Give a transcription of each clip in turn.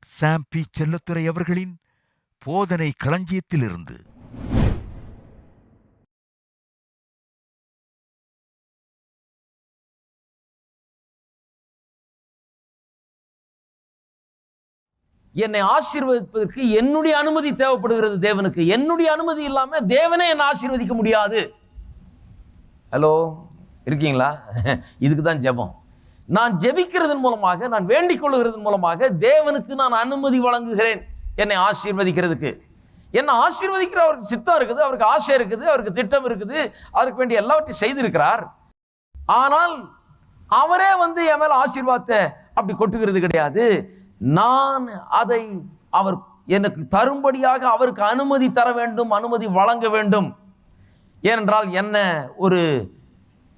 சாம் B. Chelladurai அவர்களின் போதனை களஞ்சியத்திலிருந்து. என்னை ஆசீர்வதிப்பதற்கு என்னுடைய அனுமதி தேவைப்படுகிறது தேவனுக்கு. என்னுடைய அனுமதி இல்லாம தேவனே என்னை ஆசீர்வதிக்க முடியாது. ஹலோ, இருக்கீங்களா? இதுக்கு தான் ஜெபம். நான் ஜெபிக்கிறதன் மூலமாக, நான் வேண்டிக் கொள்ளுகிறதன் மூலமாக தேவனுக்கு நான் அனுமதி வழங்குகிறேன் என்னை ஆசீர்வதிக்கிறதுக்கு. என்னை ஆசீர்வதிக்கிற அவருக்கு சித்தம் இருக்குது, அவருக்கு ஆசை இருக்குது, அவருக்கு திட்டம் இருக்குது, அதற்கு வேண்டிய எல்லாவற்றையும் செய்திருக்கிறார். ஆனால் அவரே என் மேல ஆசீர்வாதத்தை அப்படி கொட்டுகிறது கிடையாது. நான் அதை அவர் எனக்கு தரும்படியாக அவருக்கு அனுமதி தர வேண்டும், அனுமதி வழங்க வேண்டும். ஏனென்றால் என்ன ஒரு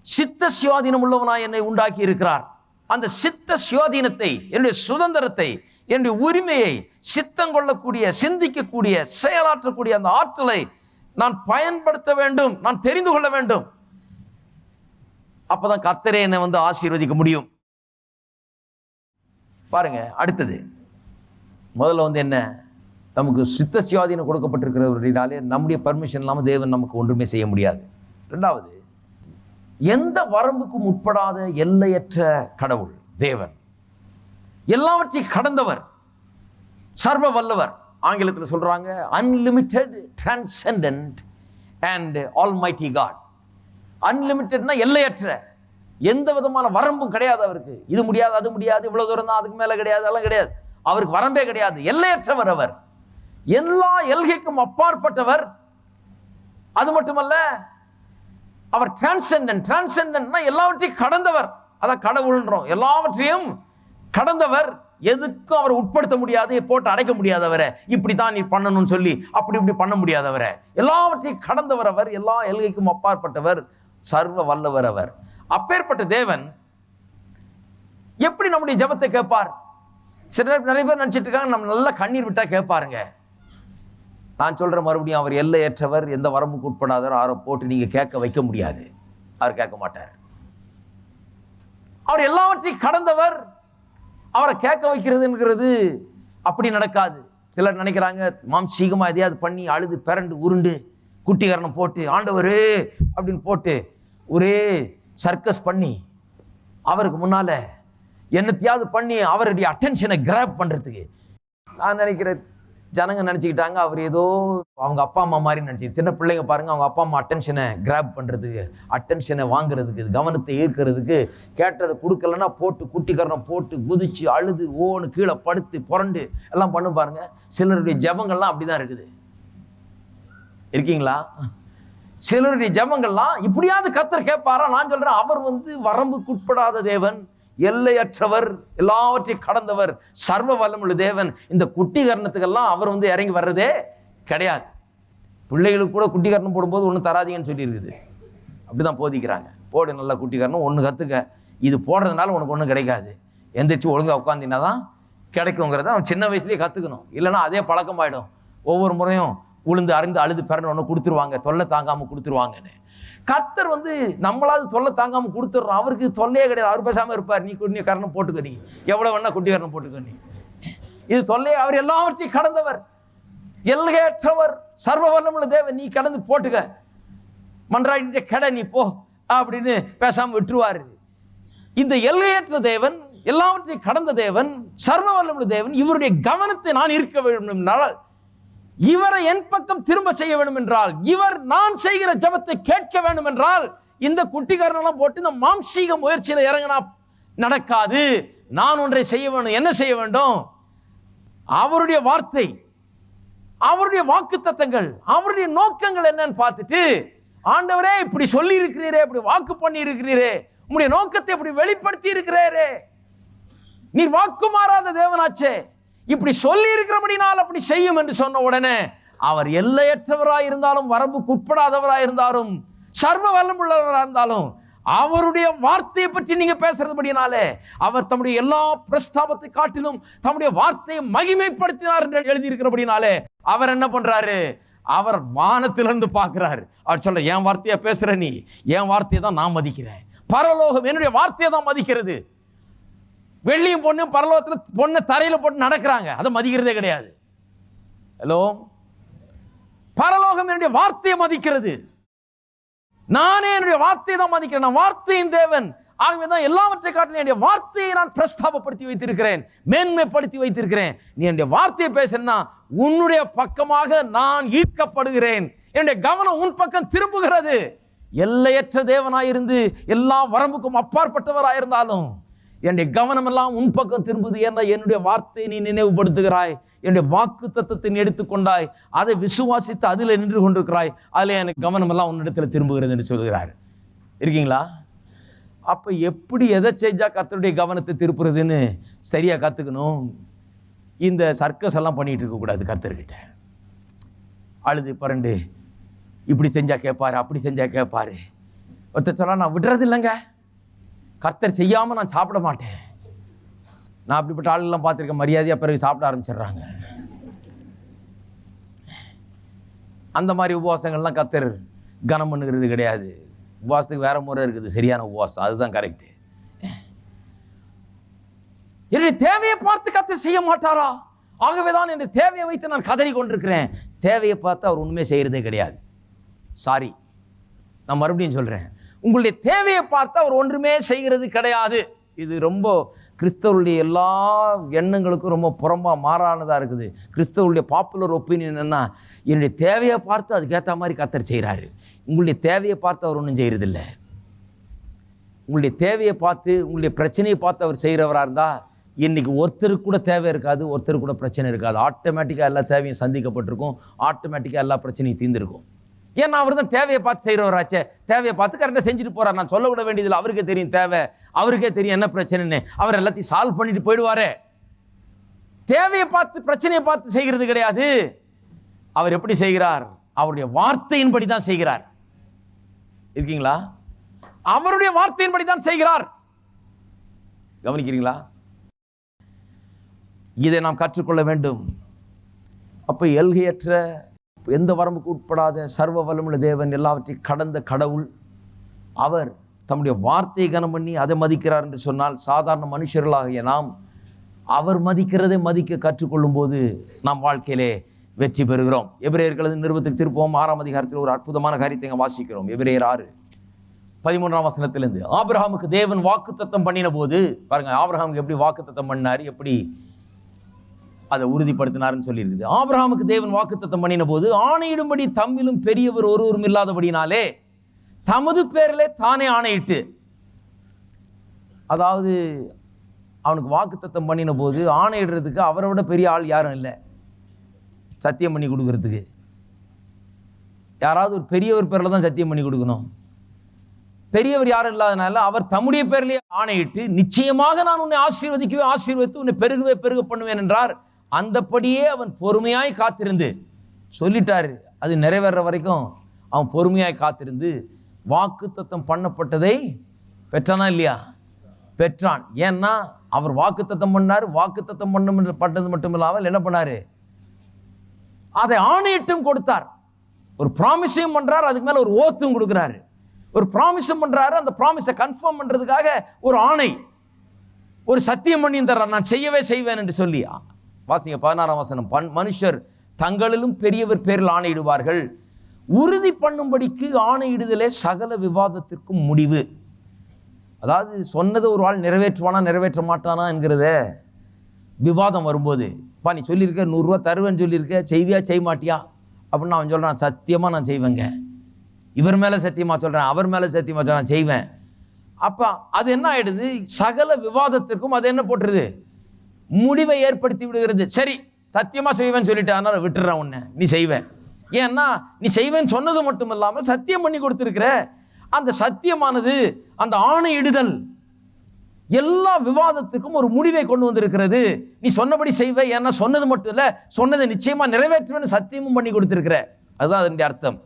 சித்த சுயாதீனம் உள்ளவனாய் என்னை உண்டாக்கி இருக்கிறார். அந்த சித்த சுயாதீனத்தை, என்னுடைய சுதந்திரத்தை, என்னுடைய உரிமையை, சித்தம் கொள்ளக்கூடிய, சிந்திக்கக்கூடிய, செயலாற்றக்கூடிய அந்த ஆற்றலை நான் பயன்படுத்த வேண்டும், நான் தெரிந்து கொள்ள வேண்டும். அப்பதான் கர்த்தரே என்னை ஆசீர்வதிக்க முடியும். பாருங்க, அடுத்தது முதல்ல என்ன, நமக்கு சித்த சுயாதீனம் கொடுக்கப்பட்டிருக்கிறவர்களாலே நம்முடைய பர்மிஷன் இல்லாமல் தேவன் நமக்கு ஒன்றுமே செய்ய முடியாது. ரெண்டாவது, எந்த வரம்புக்கும் உட்படாத எல்லையற்ற கடவுள் தேவன், எல்லாவற்றையும் கடந்தவர், சர்வ வல்லவர். ஆங்கிலத்தில் சொல்றாங்க unlimited, transcendent and almighty God. அன்லிமிட்டட்னா எல்லையற்ற, எந்த விதமான வரம்பும் கிடையாது அவருக்கு. இது முடியாது, அது முடியாது, இவ்வளவு தூரம் தான், அதுக்கு மேல கிடையாது, அதெல்லாம் கிடையாது. அவருக்கு வரம்பே கிடையாது, எல்லையற்றவர் அவர், எல்லா எல்கைக்கும் அப்பாற்பட்டவர். அது மட்டுமல்ல, அவர் டிரான்செண்டன்ட். டிரான்செண்டன்ட்னா எல்லாவற்றையும் கடந்தவர், அதான் கடவுள்ன்றோம். எல்லாவற்றையும் கடந்தவர், எதுக்கும் அவர் உட்படுத்த முடியாது, போட்டு அடைக்க முடியாது அவரை. இப்படித்தான் நீ பண்ணணும்னு சொல்லி அப்படி இப்படி பண்ண முடியாது அவரை. எல்லாவற்றையும் கடந்தவர் அவர், எல்லா எல்கைக்கும் அப்பாற்பட்டவர், சர்வ வல்லவர் அவர். அப்பேற்பட்ட தேவன் எப்படி நம்முடைய ஜெபத்தை கேட்பார்? நிறைய பேர் நினைச்சிட்டு இருக்காங்க நம்ம நல்லா கண்ணீர் விட்டா கேட்பாருங்க. நான் சொல்ற மறுபடியும், அவர் எல்லையற்றவர், எந்த வரம்புக்கு உட்படாதவர். அவரை போட்டு நீங்க கேட்க வைக்க முடியாது, அவர் கேட்க மாட்டார். அவர் எல்லாவற்றையும் கடந்தவர், அவரை கேட்க வைக்கிறதுங்கிறது அப்படி நடக்காது. சிலர் நினைக்கிறாங்க மாம்சீகமா எதையாவது பண்ணி அழுது பிறண்டு உருண்டு குட்டிகரணம் போட்டு ஆண்டவரே அப்படின்னு போட்டு ஒரே சர்க்கஸ் பண்ணி அவருக்கு முன்னால என்னத்தையாவது பண்ணி அவருடைய அட்டென்ஷனை கிராப் பண்றதுக்கு. நான் நினைக்கிறேன் ஜனங்க நினைச்சுக்கிட்டாங்க அவர் ஏதோ அவங்க அப்பா அம்மா மாதிரி நினைச்சு. சின்ன பிள்ளைங்க பாருங்க, அவங்க அப்பா அம்மா அட்டென்ஷனை கிராப் பண்றதுக்கு, அட்டென்ஷனை வாங்குறதுக்கு, கவனத்தை ஈர்க்கிறதுக்கு, கேட்டதை கொடுக்கலன்னா போட்டு குட்டிகரணம் போட்டு குதிச்சு அழுது ஓன்னு கீழே படுத்து புரண்டு எல்லாம் பண்ணு பாருங்க. சிலருடைய ஜபங்கள்லாம் அப்படிதான் இருக்குது. இருக்கீங்களா? சிலருடைய ஜபங்கள்லாம் இப்படியாவது கர்த்தர் கேட்பாரா? நான் சொல்றேன், அவர் வரம்புக்கு உட்படாத தேவன், எல்லையற்றவர், எல்லாவற்றையும் கடந்தவர், சர்வ வல்லமுள்ள தேவன். இந்த குட்டிகரணத்துக்கெல்லாம் அவர் இறங்கி வர்றதே கிடையாது. பிள்ளைகளுக்கு கூட குட்டிகரணம் போடும்போது ஒன்றும் தராதீங்கன்னு சொல்லி இருக்குது. அப்படிதான் போதிக்கிறாங்க. போடு நல்லா குட்டிகரணம், ஒன்று கற்றுக்க, இது போடுறதுனால உனக்கு ஒன்றும் கிடைக்காது, எந்திரிச்சு ஒழுங்காக உட்காந்தினா தான் கிடைக்குங்கிறத அவன் சின்ன வயசுலேயே கற்றுக்கணும். இல்லைன்னா அதே பழக்கமாயிடும். ஒவ்வொரு முறையும் உளுந்து அருந்து அழுது பிறன்னு ஒன்று கொடுத்துருவாங்க, தொல்லை தாங்காமல் கொடுத்துருவாங்கன்னு. கர்த்தர் நம்மளாவது தொல்லை தாங்காம கொடுத்துட்றோம், அவருக்கு தொல்லையே கிடையாது. அவர் பேசாம இருப்பார், நீ குட்டி கரணம் போட்டுக்க, நீ எவ்வளவு வேணா குட்டி கரணம் போட்டுக்க, நீ இது தொல்லையே. அவர் எல்லாவற்றையும் கடந்தவர், எல்லையற்றவர், சர்வ வல்லமுள்ள தேவன். நீ கடந்து போட்டுக்க, மன்றாடிட்ட கெட நீ போ அப்படின்னு பேசாம விட்டுருவாரு. இந்த எல்லையற்ற தேவன், எல்லாவற்றையும் கடந்த தேவன், சர்வ வல்லமுள்ள தேவன், இவருடைய கவனத்தை நான் இருக்க வேண்டும் என்றால், இவரை என் பக்கம் திரும்ப செய்ய வேண்டும் என்றால், இவர் நான் செய்கிற ஜெபத்தை கேட்க வேண்டும் என்றால், இந்த குட்டிகாரனெல்லாம் போட்டு இந்த மாம்சீக முயற்சியில இறங்கினா நடக்காது. நான் ஒன்றை செய்ய வேண்டும். என்ன செய்ய வேண்டும்? அவருடைய வார்த்தை, அவருடைய வாக்குத்தத்தங்கள், அவருடைய நோக்கங்கள் என்னன்னு பார்த்துட்டு, ஆண்டவரே இப்படி சொல்லி இருக்கிறீரே, இப்படி வாக்கு பண்ணி இருக்கிறீரே, உங்களுடைய நோக்கத்தை இப்படி வெளிப்படுத்தி இருக்கிறாரே, நீர் வாக்கு மாறாத தேவனாச்சே, இப்படி சொல்லி இருக்கிறபடினால் அப்படி செய்யும் என்று சொன்ன உடனே, அவர் எல்லையற்றவராய் இருந்தாலும், வரம்புக்கு உட்படாதவராய் இருந்தாலும், சர்வ வல்லமுள்ளவராக இருந்தாலும், அவருடைய வார்த்தையை பற்றி நீங்க பேசுறதுபடினாலே, அவர் தம்முடைய எல்லா பிரஸ்தாபத்தை காட்டிலும் தம்முடைய வார்த்தையை மகிமைப்படுத்தினார் என்று எழுதியிருக்கிறபடினாலே, அவர் என்ன பண்றாரு? அவர் வானத்திலிருந்து பார்க்கிறார். அவர் சொல்ற, என் வார்த்தையை பேசுற நீ, என் வார்த்தையை தான் நான் மதிக்கிறேன். பரலோகம் என்னுடைய வார்த்தையை தான் மதிக்கிறது. வெள்ளியும் பொண்ணும் பரலோகத்தில் பொண்ணை தரையில போட்டு நடக்கிறாங்க, அதை மதிக்கிறதே கிடையாது. ஹலோ, பரலோகம் என்னுடைய வார்த்தையை மதிக்கிறது. நானே என்னுடைய வார்த்தையை தான் மதிக்கிறேன். நான் வார்த்தையின் தேவன். ஆகவேதான் எல்லாவற்றை காட்டிலும் என்னுடைய வார்த்தையை நான் பிரஸ்தாபப்படுத்தி வைத்திருக்கிறேன், மேன்மைப்படுத்தி வைத்திருக்கிறேன். நீ என்னுடைய வார்த்தையை பேசுனா உன்னுடைய பக்கமாக நான் ஈர்க்கப்படுகிறேன். என்னுடைய கவனம் உன் பக்கம் திரும்புகிறது. எல்லையற்ற தேவனாயிருந்து எல்லா வரம்புக்கும் அப்பாற்பட்டவராயிருந்தாலும் என்னுடைய கவனம் எல்லாம் உன் பக்கம் திரும்புது. ஏன்னா என்னுடைய வார்த்தையை நீ நினைவுபடுத்துகிறாய், என்னுடைய வாக்கு தத்தத்தை நீ எடுத்துக்கொண்டாய், அதை விசுவாசித்து அதில் நின்று கொண்டிருக்கிறாய், அதில் எனக்கு கவனம் எல்லாம் உன்னிடத்தில் திரும்புகிறது என்று சொல்கிறார். இருக்கீங்களா? அப்போ எப்படி எதை செஞ்சா கர்த்தருடைய கவனத்தை திருப்புறதுன்னு சரியா கற்றுக்கணும். இந்த சர்க்கஸ் எல்லாம் பண்ணிட்டு இருக்கக்கூடாது. கர்த்தர்கிட்ட அழுது பரண்டு இப்படி செஞ்சா கேட்பாரு, அப்படி செஞ்சா கேட்பாரு. ஒருத்தர் சொல்ல, நான் விடுறது இல்லைங்க, கர்த்தர் செய்யாமல் நான் சாப்பிட மாட்டேன். நான் அப்படிப்பட்ட ஆளுகள்லாம் பார்த்துருக்கேன். மரியாதையாக பிறகு சாப்பிட ஆரம்பிச்சிடுறாங்க. அந்த மாதிரி உபவாசங்கள்லாம் கர்த்தர் கனம் பண்ணுகிறது கிடையாது. உபவாசத்துக்கு வேற முறை இருக்குது, சரியான உபவாசம், அதுதான் கரெக்டு. என்னுடைய தேவையை பார்த்து கர்த்தர் செய்ய மாட்டாரா? ஆகவேதான் என்னுடைய தேவையை வைத்து நான் கதறி கொண்டிருக்கிறேன். தேவையை பார்த்து அவர் உண்மையை செய்கிறதே கிடையாது. சாரி, நான் மறுபடியும் சொல்கிறேன், உங்களுடைய தேவையை பார்த்து அவர் ஒன்றுமே செய்கிறது கிடையாது. இது ரொம்ப கிறிஸ்தவருடைய எல்லா எண்ணங்களுக்கும் ரொம்ப புறம்பா மாறானதாக இருக்குது. கிறிஸ்தவருடைய பாப்புலர் ஒப்பீனியன் என்னன்னா, என்னுடைய தேவையை பார்த்து அதுக்கேற்ற மாதிரி கர்த்தர் செய்கிறாரு. உங்களுடைய தேவையை பார்த்து அவர் ஒன்றும் செய்கிறதில்லை. உங்களுடைய தேவையை பார்த்து, உங்களுடைய பிரச்சனையை பார்த்து அவர் செய்கிறவராக இருந்தால் இன்றைக்கி ஒருத்தருக்கு கூட தேவை இருக்காது, ஒருத்தருக்கு கூட பிரச்சனை இருக்காது. ஆட்டோமேட்டிக்காக எல்லா தேவையும் சந்திக்கப்பட்டிருக்கும், ஆட்டோமேட்டிக்காக எல்லா பிரச்சனையும் தீர்ந்திருக்கும். ஏன்னா அவர் தான் தேவையை பார்த்து செய்கிறவராச்சே. தேவையை பார்த்து கரெக்டாக செஞ்சுட்டு போகிறார். நான் சொல்ல விட வேண்டியதில்லை, அவருக்கே தெரியும் தேவை, அவருக்கே தெரியும் என்ன பிரச்சனைன்னு. அவர் எல்லாத்தையும் சால்வ் பண்ணிட்டு போயிடுவாரு. தேவையை பார்த்து பிரச்சனையை பார்த்து செய்கிறது கிடையாது. அவர் எப்படி செய்கிறார்? அவருடைய வார்த்தையின்படி தான் செய்கிறார். இருக்கீங்களா? அவருடைய வார்த்தையின்படி தான் செய்கிறார். கவனிக்கிறீங்களா? இதை நாம் கற்றுக்கொள்ள வேண்டும். அப்போ எல்கையற்ற, எந்த வரம்புக்கு உட்படாத சர்வ வல்லமுள்ள தேவன், எல்லாவற்றையும் கடந்த கடவுள், அவர் தம்முடைய வார்த்தையை கனம் பண்ணி அதை மதிக்கிறார் என்று சொன்னால், சாதாரண மனுஷர்களாகிய நாம் அவர் மதிக்கிறதை மதிக்க கற்றுக்கொள்ளும் போது நாம் வாழ்க்கையிலே வெற்றி பெறுகிறோம். எபிரேயர்களது நிருபத்துக்கு திருப்பவும் 6ஆம் அதிகாரத்தில் ஒரு அற்புதமான காரியத்தை வாசிக்கிறோம். எபிரேயர் 6:13 வசனத்திலிருந்து, ஆபிரகாமுக்கு தேவன் வாக்குத்தத்தம் பண்ணின போது, பாருங்க ஆபிரகாமுக்கு எப்படி வாக்குத்தத்தம் பண்ணார், எப்படி அதை உறுதிப்படுத்தினார்னு சொல்லியிருக்குது. ஆபிரகாமுக்கு தேவன் வாக்குத்தத்தம் பண்ணின போது, ஆணையிடும்படி தம்மிலும் பெரியவர் ஒருவரும் இல்லாதபடினாலே தமது பேரிலே தானே ஆணையிட்டு, அதாவது அவனுக்கு வாக்குத்தத்தம் பண்ணின போது ஆணையிடுறதுக்கு அவரை விட பெரிய ஆள் யாரும் இல்லை. சத்தியம் பண்ணி கொடுக்கறதுக்கு யாராவது ஒரு பெரியவர் பேரில் தான் சத்தியம் பண்ணி கொடுக்கணும். பெரியவர் யாரும் இல்லாதனால அவர் தம்முடைய பேரிலே ஆணையிட்டு, நிச்சயமாக நான் உன்னை ஆசீர்வதிக்கவே ஆசீர்வதித்து உன்னை பெருகவே பெருக பண்ணுவேன் என்றார். அந்தபடியே அவன் பொறுமையாய் காத்திருந்து சொல்லிட்டாரு. அது நிறைவேற வரைக்கும் அவன் பொறுமையாய் காத்திருந்து வாக்குத்தத்தம் பண்ணப்பட்டதை பெற்றானா இல்லையா? பெற்றான். ஏன்னா அவர் வாக்குத்தத்தம் பண்ணார். வாக்குத்தத்தம் பட்டது மட்டும் இல்லாமல் என்ன பண்ணாரு? அதை ஆணையிட்டும் கொடுத்தார். ஒரு ப்ராமிஸையும் பண்றார், அதுக்கு மேல ஒரு ஓத்தும் கொடுக்கிறாரு. ஒரு ப்ராமிஸும் பண்றாரு, அந்த ப்ராமிஸை கன்ஃபார்ம் பண்றதுக்காக ஒரு ஆணை, ஒரு சத்தியம் பண்ணி தர்றார், நான் செய்யவே செய்வேன் என்று சொல்லி. வாசிங்க 16ஆம் வசனம், மனுஷர் தங்களிலும் பெரியவர் பேரில் ஆணையிடுவார்கள், உறுதி பண்ணும்படிக்கு ஆணையிடுதலே சகல விவாதத்திற்கும் முடிவு. அதாவது சொன்னதை ஒரு ஆள் நிறைவேற்றுவானா நிறைவேற்ற மாட்டானா என்கிறத விவாதம் வரும்போது, நீ சொல்லியிருக்க 100 ரூபா தருவேன்னு சொல்லியிருக்க, செய்வியா செய்ய மாட்டியா அப்படின்னு அவன் சொல்கிறான், சத்தியமாக நான் செய்வேங்க, இவர் மேலே சத்தியமாக சொல்கிறேன், அவர் மேலே சத்தியமாக சொல்கிறேன், செய்வேன். அப்போ அது என்ன ஆகிடுது? சகல விவாதத்திற்கும் அது என்ன போட்டுருது? முடிவை ஏற்படுத்தி விடுகிறது. சரி, சத்தியமாக செய்வேன்னு சொல்லிட்டு, அதனால் விட்டுறேன் உன்னை, நீ செய்வேன். ஏன்னா நீ செய்வேன்னு சொன்னது மட்டும் இல்லாமல் சத்தியம் பண்ணி கொடுத்துருக்கிற. அந்த சத்தியமானது, அந்த ஆணையிடுதல் எல்லா விவாதத்துக்கும் ஒரு முடிவை கொண்டு வந்திருக்கிறது. நீ சொன்னபடி செய்வே, ஏன்னா சொன்னது மட்டும் இல்லை, சொன்னதை நிச்சயமா நிறைவேற்றுவேன்னு சத்தியமும் பண்ணி கொடுத்திருக்கிற. அதுதான் அதனுடைய அர்த்தம்.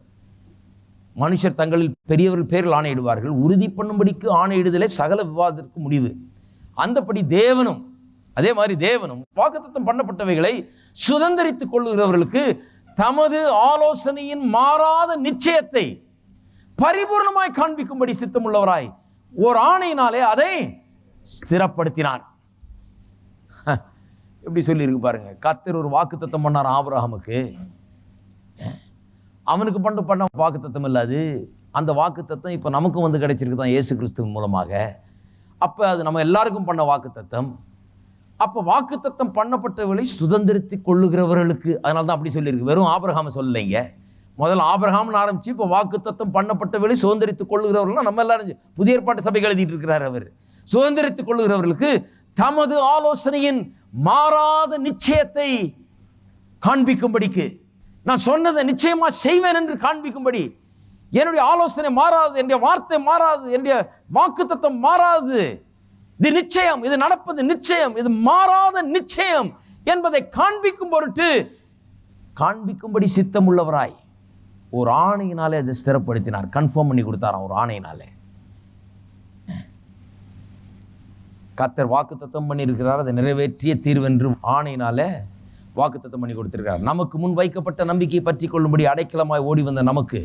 மனுஷர் தங்களில் பெரியவர்கள் பேரில் ஆணையிடுவார்கள், உறுதி பண்ணும்படிக்கு ஆணையிடுதலே சகல விவாதத்திற்கு முடிவு. அந்தபடி தேவனும், அதே மாதிரி தேவனும் வாக்குத்தத்தம் பண்ணப்பட்டவைகளை சுதந்தரித்துக் கொள்ளுகிறவர்களுக்கு தமது ஆலோசனையின் மாறாத நிச்சயத்தை பரிபூர்ணமாய் காண்பிக்கும்படி சித்தமுள்ளவராய் ஓர் ஆணையினாலே அதை ஸ்திரப்படுத்தினார். எப்படி சொல்லியிருக்கு பாருங்க. கர்த்தர் ஒரு வாக்குத்தத்தம் பண்ணார் ஆபிரகாமுக்கு. அவனுக்கு பண்ண வாக்குத்தத்தம் இல்லாது அந்த வாக்குத்தத்தம் இப்போ நமக்கும் வந்து கிடைச்சிருக்கு தான் இயேசு கிறிஸ்துவின் மூலமாக. அப்போ அது நம்ம எல்லாருக்கும் பண்ண வாக்குத்தத்தம். அப்போ வாக்குத்தத்தம் பண்ணப்பட்டவர்களை சுதந்திரித்து கொள்ளுகிறவர்களுக்கு, அதனால தான் அப்படி சொல்லியிருக்கு. வெறும் ஆபிரகாமை சொல்லலைங்க. முதல்ல ஆபிரகாம்னு ஆரம்பிச்சு இப்போ வாக்குத்தத்தம் பண்ணப்பட்டவர்களை சுதந்திரித்துக் கொள்ளுகிறவர்கள் நம்ம எல்லாரும் புதிய ஏற்பாட்டு சபைகள் எழுதிட்டு இருக்கிறார். அவர் சுதந்திரித்துக் கொள்ளுகிறவர்களுக்கு தமது ஆலோசனையின் மாறாத நிச்சயத்தை காண்பிக்கும்படிக்கு, நான் சொன்னதை நிச்சயமா செய்வேன் என்று காண்பிக்கும்படி, என்னுடைய ஆலோசனை மாறாது, என்னுடைய வார்த்தை மாறாது, என்னுடைய வாக்குத்தத்தம் மாறாது, இது நிச்சயம், இது நடப்பது நிச்சயம், இது மாறாத நிச்சயம் என்பதை காண்பிக்கும் பொருட்டு காண்பிக்கும்படி சித்தம் உள்ளவராய் ஒரு ஆணையினாலே அதை ஸ்திரப்படுத்தினார். கன்ஃபார்ம் பண்ணி கொடுத்தாராம் ஒரு ஆணையினாலே. கர்த்தர் வாக்குத்தத்தம் பண்ணியிருக்கிறார், அதை நிறைவேற்றிய தீர்வென்று ஆணையினாலே வாக்குத்தத்தம் பண்ணி கொடுத்திருக்கிறார். நமக்கு முன் வைக்கப்பட்ட நம்பிக்கையை பற்றி கொள்ளும்படி அடைக்கலமாய் ஓடி வந்த நமக்கு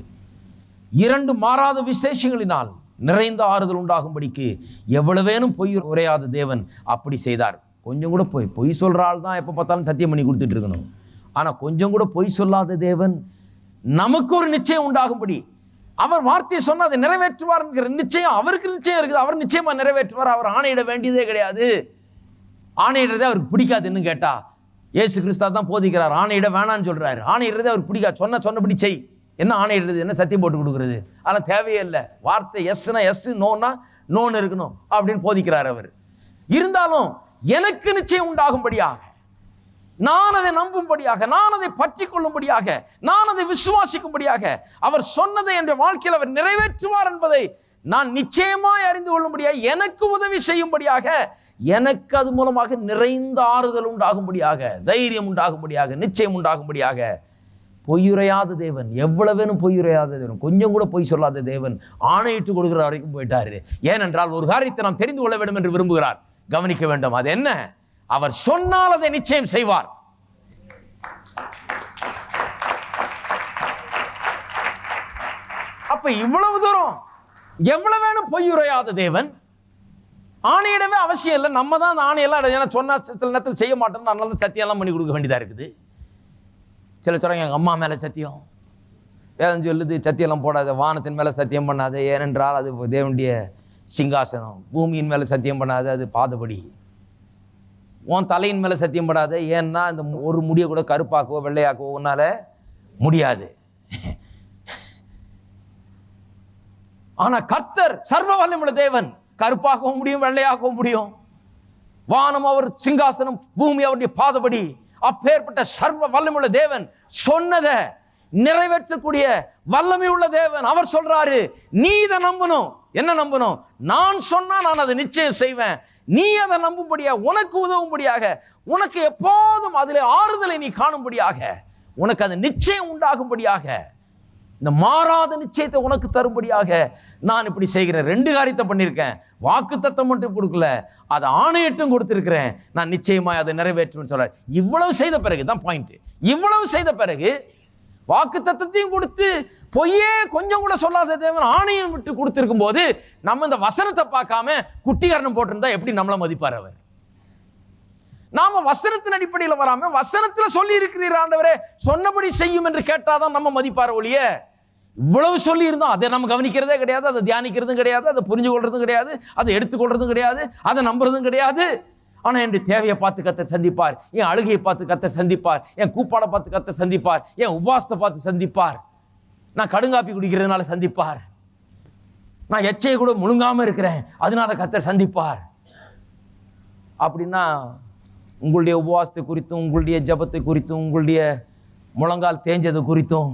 2 மாறாத விசேஷங்களினால் நிறைந்த ஆறுதல் உண்டாகும்படிக்கு எவ்வளவேனும் பொய் உரையாத தேவன் அப்படி செய்தார். கொஞ்சம் கூட பொய் சொல்கிற ஆள் தான் எப்போ பார்த்தாலும் சத்தியம் பண்ணி கொடுத்துட்டு இருக்கணும். ஆனால் கொஞ்சம் கூட பொய் சொல்லாத தேவன் நமக்கு ஒரு நிச்சயம் உண்டாகும்படி, அவர் வார்த்தையை சொன்னால் அதை நிறைவேற்றுவார் என்கிற நிச்சயம் அவருக்கு நிச்சயம் இருக்குது. அவர் நிச்சயமாக நிறைவேற்றுவார். அவர் ஆணையிட வேண்டியதே கிடையாது. ஆணையிடுறதே அவருக்கு பிடிக்காதுன்னு கேட்டா இயேசு கிறிஸ்தா தான் போதிக்கிறார். ஆணையிட வேணான்னு சொல்றாரு. ஆணையிடுறதே அவருக்கு பிடிக்காது. சொன்னபடி செய். என்ன ஆணையிடுறது, என்ன சத்தியம் போட்டு கொடுக்குறது, அதெல்லாம் தேவையே இல்லை. வார்த்தை எஸ்னா எஸ், நோன்னா நோன்னு இருக்கணும் அப்படின்னு போதிக்கிறார் அவர். இருந்தாலும் எனக்கு நிச்சயம் உண்டாகும்படியாக, நான் அதை நம்பும்படியாக, நான் அதை பற்றி கொள்ளும்படியாக, நான் அதை விசுவாசிக்கும்படியாக, அவர் சொன்னதை என்ற வாழ்க்கையில் அவர் நிறைவேற்றுவார் என்பதை நான் நிச்சயமாய் அறிந்து கொள்ளும்படியாக, எனக்கு உதவி செய்யும்படியாக, எனக்கு அது மூலமாக நிறைந்த ஆறுதல் உண்டாகும்படியாக, தைரியம் உண்டாகும்படியாக, நிச்சயம் உண்டாகும்படியாக, பொய்யுரையாத தேவன், எவ்வளவேனும் பொய்யுரையாத தேவன், கொஞ்சம் கூட பொய் சொல்லாத தேவன் ஆணையிட்டு கொடுக்கிற வரைக்கும் போயிட்டாரு. ஏனென்றால் ஒரு காரியத்தை நாம் தெரிந்து கொள்ள வேண்டும் என்று விரும்புகிறார். கவனிக்க வேண்டும். அது என்ன? அவர் சொன்னால் அதை நிச்சயம் செய்வார். அப்ப இவ்வளவு தூரம் எவ்வளவு வேணும் பொய்யுரையாத தேவன், ஆணையிடவே அவசியம் இல்லை. நம்ம தான் அந்த ஆணையெல்லாம் சொன்னா சில நேரத்தில் செய்ய மாட்டோம். அதனால சத்தியம் எல்லாம் பண்ணி கொடுக்க வேண்டியதா இருக்குது. சில சொல்றாங்க எங்கள் அம்மா மேலே சத்தியம், வேதம் சொல்லுது சத்தியெல்லாம் போடாத, வானத்தின் மேலே சத்தியம் பண்ணாத, ஏனென்றால் அது தேவனுடைய சிங்காசனம். பூமியின் மேலே சத்தியம் பண்ணாத, அது பாதபடி. உன் தலையின் மேலே சத்தியம் படாத, ஏன்னா இந்த ஒரு முடியை கூட கருப்பாக்கவோ வெள்ளையாக்கவோ உன்னால முடியாது. ஆனா கர்த்தர் சர்வ வல்லமையுள்ள தேவன், கருப்பாக்கவும் முடியும், வெள்ளையாக்கவும் முடியும். வானம் அவர் சிங்காசனம், பூமி அவருடைய பாதபடி. அப்பேற்பட்ட சர்வ வல்லமையுள்ள தேவன் சொன்னதை நிறைவேற்றக்கூடிய வல்லமை உள்ள தேவன். அவர் சொல்றாரு, நீ இதை நம்பணும். என்ன நம்பணும்? நான் சொன்னா நான் அதை நிச்சயம் செய்வேன். நீ அதை நம்பும்படியாக, உனக்கு உதவும்படியாக, உனக்கு எப்போதும் அதில் ஆறுதலை நீ காணும்படியாக, உனக்கு அது நிச்சயம் உண்டாகும்படியாக, இந்த மாறாத நிச்சயத்தை உனக்கு தரும்படியாக நான் இப்படி செய்கிறேன். 2 காரியத்தை பண்ணியிருக்கேன். வாக்குத்தத்தம் மட்டும் கொடுக்கல, அதை ஆணையிட்டும் கொடுத்திருக்கிறேன். நான் நிச்சயமாய் அதை நிறைவேற்றுவேன்னு சொல்ற. இவ்வளவு செய்த பிறகு தான் பாயிண்ட். இவ்வளவு செய்த பிறகு வாக்குத்தத்தத்தையும் கொடுத்து பொய்யே கொஞ்சம் கூட சொல்லாத தேவன் ஆணையம் விட்டு கொடுத்திருக்கும் போது நம்ம இந்த வசனத்தை பார்க்காம குட்டிகரணம் போட்டிருந்தா எப்படி நம்மளை மதிப்பார் அவர்? நாம வசனத்தின் அடிப்படையில் வராம வசனத்துல சொல்லி இருக்கிறீர் ஆண்டவரே, சொன்னபடி செய்யும் என்று கேட்டாதான் நம்ம மதிப்பார் ஒழிய, இவ்வளவு சொல்லி இருந்தோம் அதை நம்ம கவனிக்கிறதே கிடையாது, அதை தியானிக்கிறதும் கிடையாது, அதை புரிஞ்சு கொள்றதும் கிடையாது, அதை எடுத்துக்கொள்றதும் கிடையாது, அதை நம்புறதும் கிடையாது. ஆனா என் தேவையை பார்த்து கர்த்தர் சந்திப்பார், என் அழுகையை பார்த்து கர்த்தர் சந்திப்பார், என் கூப்பாடை பார்த்து கர்த்தர் சந்திப்பார், என் உபவாசத்தை பார்த்து சந்திப்பார், நான் கடுங்காப்பி குடிக்கிறதுனால சந்திப்பார், நான் எச்சையை கூட முழுங்காம இருக்கிறேன் அதனால கர்த்தர் சந்திப்பார். அப்படின்னா உங்களுடைய உபவாசத்தை குறித்தும், உங்களுடைய ஜபத்தை குறித்தும், உங்களுடைய முழங்கால் தேஞ்சது குறித்தும்,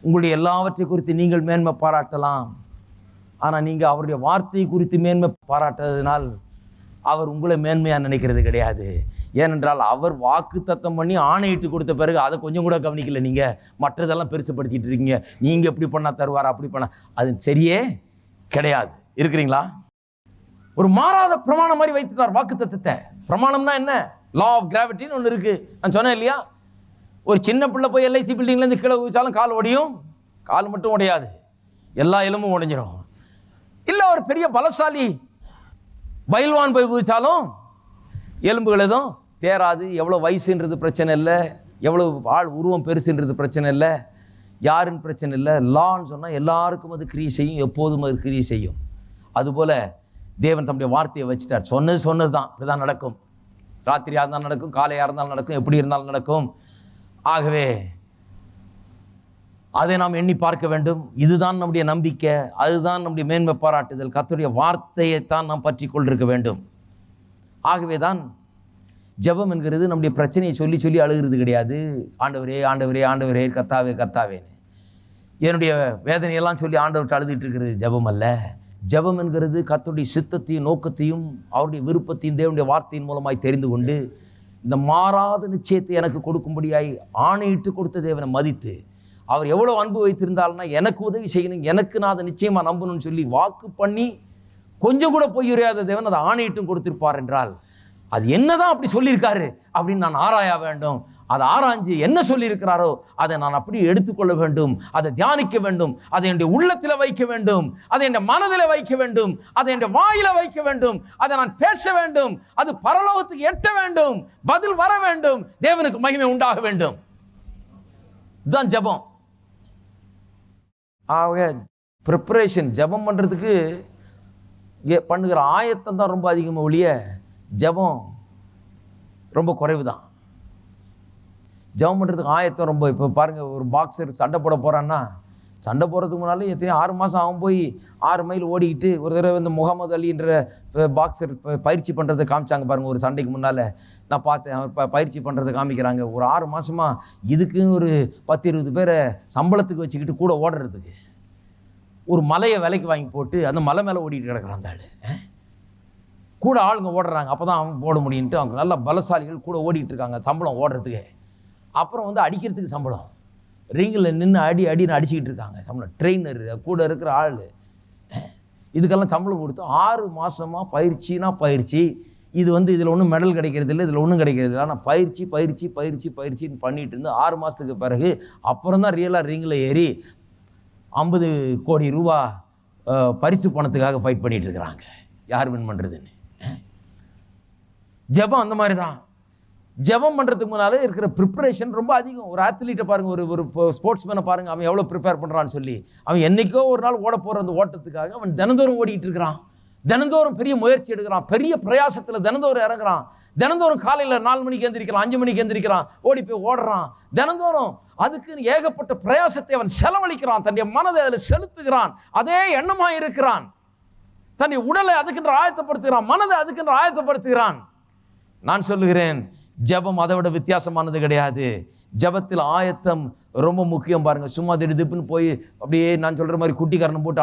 உங்களுடைய எல்லாவற்றை குறித்து நீங்கள் மேன்மை பாராட்டலாம். ஆனால் நீங்கள் அவருடைய வார்த்தை குறித்து மேன்மை பாராட்டுறதுனால் அவர் உங்களை மேன்மையாக நினைக்கிறது கிடையாது. ஏனென்றால் அவர் வாக்கு தத்தம் பண்ணி ஆணையிட்டு கொடுத்த பிறகு அதை கொஞ்சம் கூட கவனிக்கல. நீங்கள் மற்றதெல்லாம் பெருசுப்படுத்திட்டு இருக்கீங்க. நீங்கள் எப்படி பண்ணால் தருவார், அப்படி பண்ணால் அது சரியே கிடையாது. இருக்கிறீங்களா? ஒரு மாறாத பிரமாணம் மாதிரி வைத்துட்டார் வாக்கு தத்தத்தை. பிரமாணம்னா என்ன? லா ஆஃப் கிராவிட்டின்னு ஒன்று இருக்கு. நான் சொன்னேன் இல்லையா? ஒரு சின்ன பிள்ளை போய் எல்ஐசி பில்டிங்லேருந்து கீழே குதிச்சாலும் கால் உடையும். கால் மட்டும் உடையாது, எல்லா எலும்பும் உடைஞ்சிடும். இல்லை ஒரு பெரிய பலசாலி பயில்வான் போய் குதிச்சாலும் எலும்புகள் எதுவும் தேராது. எவ்வளோ வயசுன்றது பிரச்சனை இல்லை, எவ்வளோ ஆள் உருவம் பெருசுன்றது பிரச்சனை இல்லை, யாருன்னு பிரச்சனை இல்லை. லான்னு சொன்னால் எல்லாருக்கும் அது கிரியை செய்யும், எப்போதும் அது கிரியை செய்யும். அதுபோல் தேவன் தம்முடைய வார்த்தையை வச்சுட்டார். சொன்னது தான், இப்படி தான் நடக்கும். ராத்திரியாக இருந்தாலும் நடக்கும், காலையாக இருந்தாலும் நடக்கும், எப்படி இருந்தாலும் நடக்கும். ஆகவே அதை நாம் எண்ணி பார்க்க வேண்டும். இதுதான் நம்முடைய நம்பிக்கை, அதுதான் நம்முடைய மேன்மை பாராட்டுதல். கர்த்தருடைய வார்த்தையைத்தான் நாம் பற்றி கொண்டிருக்க வேண்டும். ஆகவே தான் ஜெபம் என்கிறது நம்முடைய பிரச்சனையை சொல்லி சொல்லி அழுகிறது கிடையாது. ஆண்டவரே ஆண்டவரே ஆண்டவரே, கர்த்தாவே கர்த்தாவேன்னு என்னுடைய வேதனையெல்லாம் சொல்லி ஆண்டவர்கிட்ட அழுதுட்டு இருக்கிறது ஜெபம் அல்ல. ஜெபம் என்கிறது கர்த்தருடைய சித்தத்தையும் நோக்கத்தையும் அவருடைய விருப்பத்தையும் தேவனுடைய வார்த்தையின் மூலமாய் தெரிந்து கொண்டு இந்த மாறாத நிச்சயத்தை எனக்கு கொடுக்கும்படியாய் ஆணையிட்டு கொடுத்த தேவனை மதித்து, அவர் எவ்வளோ அன்பு வைத்திருந்தால்னா எனக்கு உதவி செய்யணும், எனக்கு நான் அதை நிச்சயமாக நம்பணும்னு சொல்லி வாக்கு பண்ணி கொஞ்சம் கூட பொய் உரையாத தேவன் அதை ஆணையிட்டும் கொடுத்திருப்பார் என்றால் அது என்னதான் அப்படி சொல்லியிருக்காரு அப்படின்னு நான் ஆராய வேண்டும். அதை ஆராய்ஞ்சு என்ன சொல்லியிருக்கிறாரோ அதை நான் அப்படியே எடுத்துக்கொள்ள வேண்டும், அதை தியானிக்க வேண்டும், அதை என்னுடைய உள்ளத்தில் வைக்க வேண்டும், அதை என்னுடைய மனதில் வைக்க வேண்டும், அதை என்னுடைய வாயில வைக்க வேண்டும், அதை நான் பேச வேண்டும், அது பரலோகத்துக்கு எட்ட வேண்டும், பதில் வர வேண்டும், தேவனுக்கு மகிமை உண்டாக வேண்டும். இதுதான் ஜெபம். ஆக ப்ரிப்பரேஷன், ஜெபம் பண்ணுறதுக்கு பண்ணுகிற ஆயத்தம் தான் ரொம்ப அதிகமாக ஒழிய ஜெபம் ரொம்ப குறைவு தான். ஜெபம் பண்ணுறதுக்கு ஆயத்தம் ரொம்ப. இப்போ பாருங்கள், ஒரு பாக்ஸர் சண்டை போட போகிறான்னா சண்டை போடுறதுக்கு முன்னாலே எத்தனையோ 6 மாதம் அவன் போய் 6 மைல் ஓடிக்கிட்டு ஒரு தடவை இந்த முகமது அலின்ற பாக்ஸர் பயிற்சி பண்ணுறதை காமிச்சாங்க பாருங்கள். ஒரு சண்டைக்கு முன்னால் நான் பார்த்தேன், அவர் பயிற்சி பண்ணுறதை காமிக்கிறாங்க. ஒரு 6 மாதமாக இதுக்குன்னு ஒரு 10-20 பேரை சம்பளத்துக்கு வச்சுக்கிட்டு கூட ஓடுறதுக்கு ஒரு மலையை விலைக்கு வாங்கி போட்டு அந்த மலை மேலே ஓடிட்டு கிடக்குறான் அந்த ஆள். கூட ஆளுங்க ஓடுறாங்க, அப்போ தான் அவன் போட முடியுன்ட்டு அவங்க நல்ல பலசாலிகள் கூட ஓடிட்டு இருக்காங்க சம்பளம் ஓடுறதுக்கு. அப்புறம் வந்து அடிக்கிறதுக்கு சம்பளம், ரிங்கில் நின்று அடின்னு அடிச்சுக்கிட்டு இருக்காங்க சம்பளம். ட்ரெயினர் கூட இருக்கிற ஆள் இதுக்கெல்லாம் சம்பளம் கொடுத்து 6 மாதமாக பயிற்சி. இது வந்து இதில் ஒன்றும் மெடல் கிடைக்கிறது இல்லை, இதில் ஒன்றும் கிடைக்கிறது இல்லை. ஆனால் பயிற்சின்னு பண்ணிட்டு இருந்து 6 மாதத்துக்கு பிறகு அப்புறம் தான் ரியலாக ரிங்கில் ஏறி 50 கோடி ரூபா பரிசு பணத்துக்காக ஃபைட் பண்ணிட்டு இருக்கிறாங்க, யார் வின் பண்ணுறதுன்னு. ஜெபம் அந்த மாதிரி தான். ஜெபம் பண்ணுறதுக்கு முன்னாலே இருக்கிற ப்ரிப்பரேஷன் ரொம்ப அதிகம். ஒரு ஆத்லீட்டை பாருங்கள், ஒரு ஸ்போர்ட்ஸ்மேனை பாருங்கள், அவன் எவ்வளோ ப்ரிப்பேர் பண்ணுறான்னு சொல்லி. அவன் என்றைக்கோ ஒரு நாள் ஓட போகிற அந்த ஓட்டத்துக்காக அவன் தினந்தோறும் ஓடிக்கிட்டு இருக்கிறான், தினந்தோறும் பெரிய முயற்சி எடுக்கிறான், பெரிய பிரயாசத்தில் தினந்தோறும் இறங்குறான், தினந்தோறும் காலையில் 4 மணிக்கு எந்திரிக்கிறான், 5 மணிக்கு எந்திரிக்கிறான், ஓடி போய் ஓடுறான். தினந்தோறும் அதுக்கு ஏகப்பட்ட பிரயாசத்தை அவன் செலவழிக்கிறான், தன்னுடைய மனதை அதில் செலுத்துகிறான், அதே எண்ணமாக இருக்கிறான், தன்னுடைய உடலை அதுக்கென்று ஆயத்தப்படுத்துகிறான், மனதை அதுக்கென்று ஆயத்தப்படுத்துகிறான். நான் சொல்லுகிறேன், ஜெபம் அதை விட வித்தியாசமானது கிடையாது. ஜெபத்தில் ஆயத்தம் ரொம்ப முக்கியம். பாருங்கள், சும்மா திடுப்புன்னு போய் அப்படியே நான் சொல்கிற மாதிரி குட்டிக்காரனை போட்டு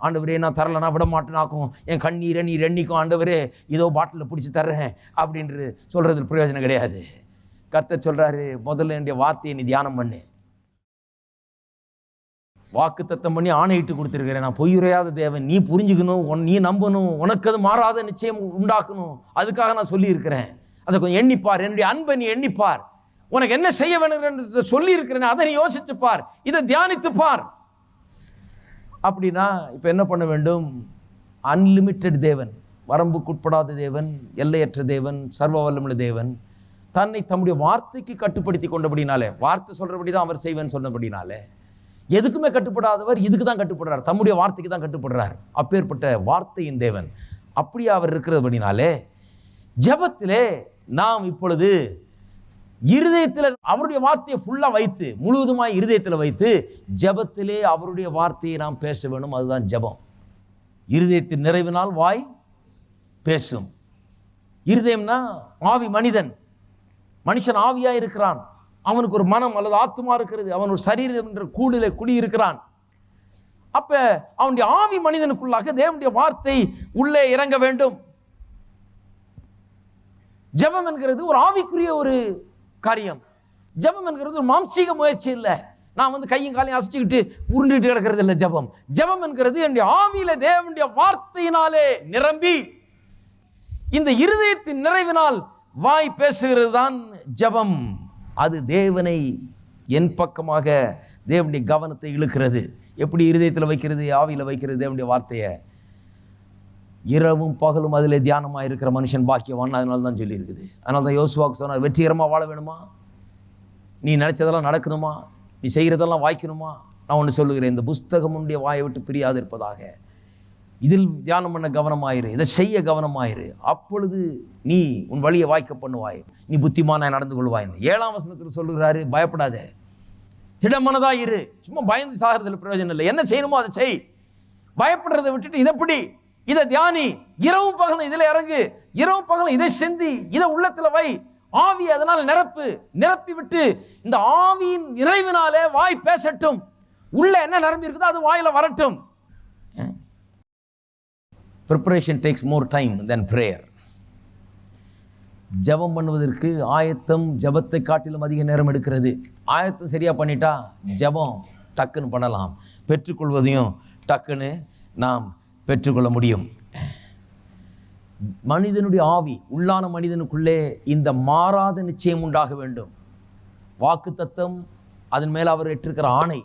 ஆண்டவரே நான் தரலைன்னா விட மாட்டேனாக்கும், என் கண்ணீரை நீர் எண்ணிக்கும், ஆண்டவரே இதோ பாட்டிலில் பிடிச்சி தர்றேன் அப்படின்றது சொல்கிறது பிரயோஜனம் கிடையாது. கர்த்தர் சொல்கிறாரு, முதல்ல என்னுடைய வார்த்தையை நீ தியானம் பண்ணு. வாக்கு தத்தம் பண்ணி ஆணையிட்டு கொடுத்துருக்கிறேன், நான் பொய்யுரையாத தேவன், நீ புரிஞ்சுக்கணும், நீ நம்பணும், உனக்கு அது மாறாத நிச்சயம் உண்டாக்கணும், அதுக்காக நான் சொல்லியிருக்கிறேன். அதை கொஞ்சம் எண்ணிப்பார், என்னுடைய அன்பை நீ எண்ணிப்பார், உனக்கு என்ன செய்ய வேணும் என்று சொல்லி இருக்கிறேன், அதை நீ யோசிச்சுப்பார், இதை தியானித்துப்பார். அப்படின்னா இப்போ என்ன பண்ண வேண்டும்? அன்லிமிட்டெட் தேவன், வரம்புக்குட்படாத தேவன், எல்லையற்ற தேவன், சர்வ வல்லமுள்ள தேவன் தன்னை தம்முடைய வார்த்தைக்கு கட்டுப்படுத்தி கொண்டபடினாலே, வார்த்தை சொல்றபடி தான் அவர் செய்வேன்னு சொன்னபடினாலே, எதுக்குமே கட்டுப்படாதவர் இதுக்கு தான் கட்டுப்படுறார், தம்முடைய வார்த்தைக்கு தான் கட்டுப்படுறார். அப்பேற்பட்ட வார்த்தையின் தேவன். அப்படியே அவர் இருக்கிறபடினாலே ஜெபத்திலே நாம் இப்பொழுது இருதயத்தில் அவருடைய வார்த்தையை ஃபுல்லாக வைத்து, முழுவதுமாய் இருதயத்தில் வைத்து ஜெபத்திலே அவருடைய வார்த்தையை நாம் பேச வேணும். அதுதான் ஜெபம். இருதயத்தின் நிறைவினால் வாய் பேசும். இருதயம்னா ஆவி, மனுஷன் ஆவியாக இருக்கிறான், அவனுக்கு ஒரு மனம் அல்லது ஆத்மா இருக்கிறது, அவன் ஒரு சரீரம் என்ற கூடிலே குடியிருக்கிறான். அப்ப அவனுடைய ஆவி மனிதனுக்குள்ளாக தேவனுடைய வார்த்தை உள்ளே இறங்க வேண்டும். ஜெபம் என்கிறது ஒரு ஆவிக்குரிய ஒரு காரியம். ஜெபம் என்கிறது ஒரு மாம்சீக முயற்சி இல்லை. நான் வந்து கையும் காலையும் அசைச்சுக்கிட்டு உருண்டுகிட்டு கிடக்கிறது இல்லை. ஜெபம் என்கிறது என்னுடைய ஆவியில தேவனுடைய வார்த்தையினாலே நிரம்பி இந்த இருதயத்தின் நிறைவினால் வாய் பேசுகிறது தான் ஜெபம். அது தேவனை என் பக்கமாக தேவனுடைய கவனத்தை இழுக்கிறது. எப்படி இருதயத்தில் வைக்கிறது, ஆவியில் வைக்கிறது தேவனுடைய வார்த்தையை. இரவும் பகலும் அதிலே தியானமாக இருக்கிற மனுஷன் பாக்கியவான். அதனால தான் சொல்லியிருக்குது. அதனால தான் யோசுவாவுக்கு சொன்னார், வெற்றிகரமாக வாழ வேணுமா, நீ நினைச்சதெல்லாம் நடக்கணுமா, நீ செய்கிறதெல்லாம் வாய்க்கணுமா, நான் ஒன்று சொல்லுகிறேன், இந்த புஸ்தகம் உன்னுடைய வாயை விட்டு பிரியாது இருப்பதாக. இதில் தியானம் பண்ண கவனமாயிரு, இதை செய்ய கவனமாயிரு, அப்பொழுது நீ உன் வழியை வாய்க்க பண்ணுவாய், நீ புத்திமானாய் நடந்து கொள்வாய். 7ஆம் வசனத்தில் சொல்லுகிறாரு, பயப்படாத, திடமனதா இரு. சும்மா பயந்து சாகிறதுல பிரயோஜனம் இல்லை. என்ன செய்யணுமோ அதை செய். பயப்படுறதை விட்டுட்டு இதை பிடி, இதை தியானி, இரவும் பகலும் இதில் இறங்கு, இரவும் பகலும் இதை சிந்தி, இதை உள்ளத்துல வை, ஆவி அதனால் நிரப்பி விட்டு இந்த ஆவியின் நிறைவினாலே வாய் பேசட்டும். உள்ள என்ன நிரம்பி இருக்குதோ அது வாயில வரட்டும். Preparation takes more time than prayer. ஜெபம் பண்ணுவதற்கு ஆயத்தம் ஜெபத்தை காட்டிலும் அதிக நேரம் எடுக்கிறது. ஆயத்தம் சரியா பண்ணிட்டா ஜெபம் டக்குன்னு பண்ணலாம், பெற்றுக்கொள்வதையும் டக்குன்னு நாம் பெற்றுக்கொள்ள முடியும். மனிதனுடைய ஆவி, உள்ளான மனிதனுக்குள்ளே இந்த மாறாத நிச்சயம் உண்டாக வேண்டும். வாக்கு தத்தம், அதன் மேல் அவர் ஏற்றிருக்கிற ஆணை,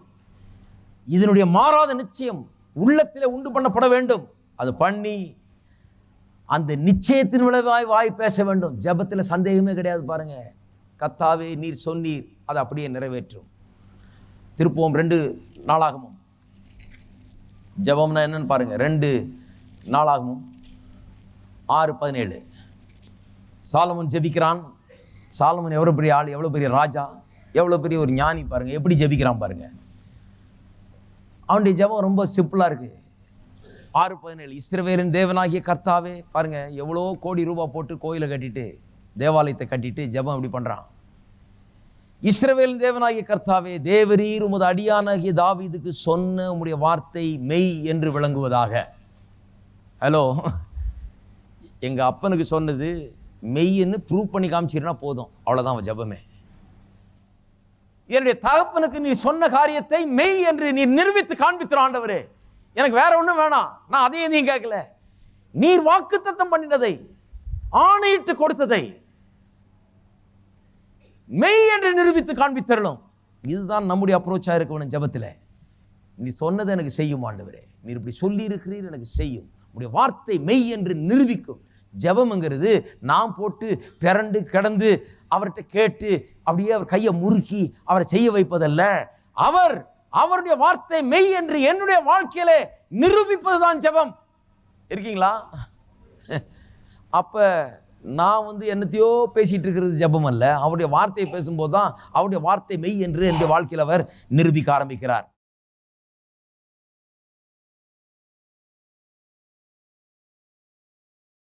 இதனுடைய மாறாத நிச்சயம் உள்ளத்திலே உண்டு பண்ணப்பட வேண்டும். அது பண்ணி அந்த நிச்சயத்தின் விளைவாய் வாய் பேச வேண்டும். ஜெபத்தில் சந்தேகமே கிடையாது. பாருங்க, கர்த்தாவே நீர் சொன்னீர், அதை அப்படியே நிறைவேற்றும். திருப்போம் 2 நாளாகமும். ஜெபம்னா என்னன்னு பாருங்க, 2 நாளாகமும் 6:17. சாலமோன் ஜெபிக்கிறான். சாலமோன் எவ்வளோ பெரிய ஆள், எவ்வளோ பெரிய ராஜா, எவ்வளோ பெரிய ஒரு ஞானி பாருங்க, எப்படி ஜெபிக்கிறான் பாருங்க. அவனுடைய ஜெபம் ரொம்ப சிம்பிளாக இருக்கு. 6:17, இஸ்ரவேலின் தேவனாகிய கர்த்தாவே, பாருங்க எவ்வளோ கோடி ரூபாய் போட்டு கோயிலை கட்டிட்டு தேவாலயத்தை கட்டிட்டு ஜெபம் எப்படி பண்றான். இஸ்ரவேலின் தேவனாகிய கர்த்தாவே, தேவரீர் உமது அடியானாகிய தாவீதுக்கு சொன்ன உம்முடைய வார்த்தை மெய் என்று விளங்குவதாக. ஹலோ, எங்க அப்பனுக்கு சொன்னது மெய்ன்னு ப்ரூவ் பண்ணி காமிச்சிருந்தா போதும், அவ்வளவுதான் அவன் ஜெபமே. என்னுடைய தகப்பனுக்கு நீ சொன்ன காரியத்தை மெய் என்று நீ நிரூபித்து காண்பிக்கிற ஆண்டவரே, எனக்கு வேற ஒன்றும் வேணாம், நான் அதையும் நீ கேட்கல, நீர் வாக்குத்தத்தம் பண்ணினதை, ஆணையிட்டு கொடுத்ததை மெய் என்று நிரூபித்து காண்பித்தரலும். இதுதான் நம்முடைய அப்ரோச்சா இருக்க வேணும் ஜெபத்தில். நீ சொன்னதை எனக்கு செய்யும் ஆண்டவரே, நீர் இப்படி சொல்லி இருக்கிறீர், எனக்கு செய்யும், உடைய வார்த்தை மெய் என்று நிரூபிக்கும். ஜெபம்ங்கிறது நாம் போட்டு பிறண்டு கிடந்து அவர்கிட்ட கேட்டு அப்படியே அவர் கையை முறுக்கி அவரை செய்ய வைப்பதல்ல. அவருடைய வார்த்தை மெய் என்று என்னுடைய வாழ்க்கையிலே நிரூபிப்பதுதான் ஜெபம். இருக்கீங்களா? அப்ப நான் என்னத்தையோ பேசிட்டு இருக்கிறது ஜெபம் அல்ல, அவருடைய வார்த்தையை பேசும்போது தான் அவருடைய வார்த்தை மெய் என்று என்னுடைய வாழ்க்கையில் அவர் நிரூபிக்க ஆரம்பிக்கிறார்.